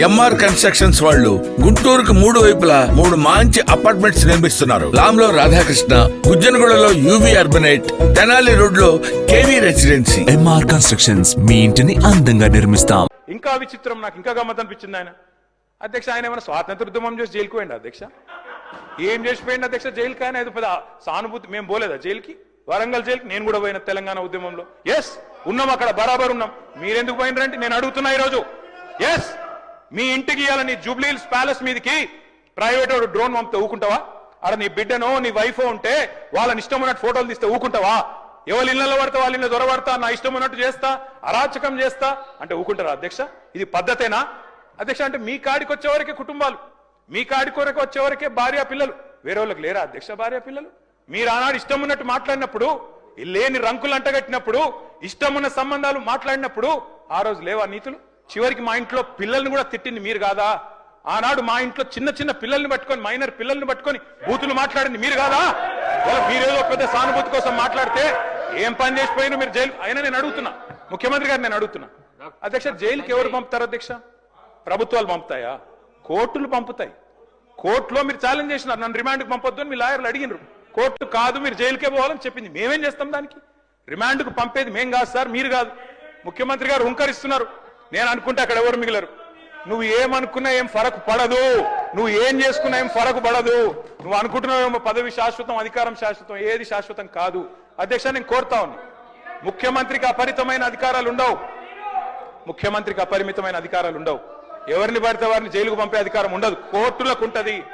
MR constructions వాళ్ళు గుంటూరుకు 3 వైపులా 3 మంచి అపార్ట్మెంట్స్ నిర్మిస్తున్నారు. లాంలో రాధాకృష్ణ, గుజ్జనగూడలో యువి అర్బనైట్, తెనాలి రోడ్ లో కేవీ రెసిడెన్సీ. ఎంఆర్ కన్స్ట్రక్షన్స్ మీ ఇంటిని అందంగా నిర్మిస్తాం. ఇంకా విచిత్రం, నాకు ఇంకా గమ్మత్ అనిపించింది ఆయన అధ్యక్ష. ఆయన ఏమైనా స్వాతంత్ర ఉద్యమం చేసి జైలుకు పోయింది అధ్యక్ష? ఏం చేసిపోయింది అధ్యక్ష జైలుకి? ఆయన ఏదో పెద్ద సానుభూతి. మేము పోలేదా జైలుకి? వరంగల్ జైలుకి నేను కూడా పోయిన తెలంగాణ ఉద్యమంలో. ఎస్ ఉన్నాం, అక్కడ బరాబర్ ఉన్నాం. మీరెందుకు పోయినరంటే నేను అడుగుతున్నా ఈరోజు. ఎస్ మీ ఇంటికి ఇవ్వాలని జూబ్లీహిల్స్ ప్యాలెస్ మీదకి ప్రైవేట్ వాడు డ్రోన్ పంపితే ఊకుంటావా? అక్కడ నీ బిడ్డనో నీ వైఫో ఉంటే వాళ్ళని ఇష్టం ఉన్నట్టు ఫోటోలు తీస్తే ఊకుంటావా? ఎవరి ఇళ్లలో పడతా వాళ్ళ ఇళ్ళ దొరబడతా, నా ఇష్టం ఉన్నట్టు చేస్తా, అరాచకం చేస్తా అంటే ఊకుంటారా అధ్యక్ష? ఇది పద్ధతేనా అధ్యక్ష? అంటే మీ కాడికి వచ్చేవరకే కుటుంబాలు, మీ కాడికి వరకు వచ్చేవరకే భార్య పిల్లలు, వేరే వాళ్ళకి లేరా అధ్యక్ష భార్య పిల్లలు? మీరు ఆనాడు ఇష్టం ఉన్నట్టు మాట్లాడినప్పుడు, లేని రంకులు అంటగట్టినప్పుడు, ఇష్టం ఉన్న సంబంధాలు మాట్లాడినప్పుడు ఆ రోజు లేవా నీతులు? చివరికి మా ఇంట్లో పిల్లల్ని కూడా తిట్టింది మీరు కాదా? ఆనాడు మా ఇంట్లో చిన్న చిన్న పిల్లల్ని పట్టుకొని, మైనర్ పిల్లల్ని పట్టుకొని బూతులు మాట్లాడింది మీరు కాదా? మీరేదో పెద్ద సానుభూతి కోసం మాట్లాడితే ఏం పని చేసిపోయినా మీరు జైలు. అయినా నేను అడుగుతున్నా ముఖ్యమంత్రి గారు, నేను అడుగుతున్నా అధ్యక్ష, జైలుకి ఎవరు పంపుతారు అధ్యక్ష? ప్రభుత్వాలు పంపుతాయా? కోర్టులు పంపుతాయి. కోర్టులో మీరు ఛాలెంజ్ చేసినారు, నన్ను రిమాండ్కి పంపొద్దు అని మీ లాయర్లు అడిగినారు. కోర్టు కాదు మీరు జైలుకే పోవాలని చెప్పింది. మేమేం చేస్తాం దానికి? రిమాండ్కు పంపేది మేం కాదు సార్, మీరు కాదు. ముఖ్యమంత్రి గారు హుంకరిస్తున్నారు. నేను అనుకుంటే అక్కడ ఎవరు మిగిలరు. నువ్వు ఏమనుకున్నా ఏం ఫరకు పడదు, నువ్వు ఏం చేసుకున్నా ఏం ఫరకు పడదు. నువ్వు అనుకుంటున్నావేమో పదవి శాశ్వతం, అధికారం శాశ్వతం. ఏది శాశ్వతం కాదు అధ్యక్ష. నేను కోరుతా ఉన్నా, ముఖ్యమంత్రికి అపరిమితమైన అధికారాలు ఉండవు. ముఖ్యమంత్రికి అపరిమితమైన అధికారాలు ఉండవు. ఎవరిని పడితే వారిని జైలుకు పంపే అధికారం ఉండదు, కోర్టులకు ఉంటది.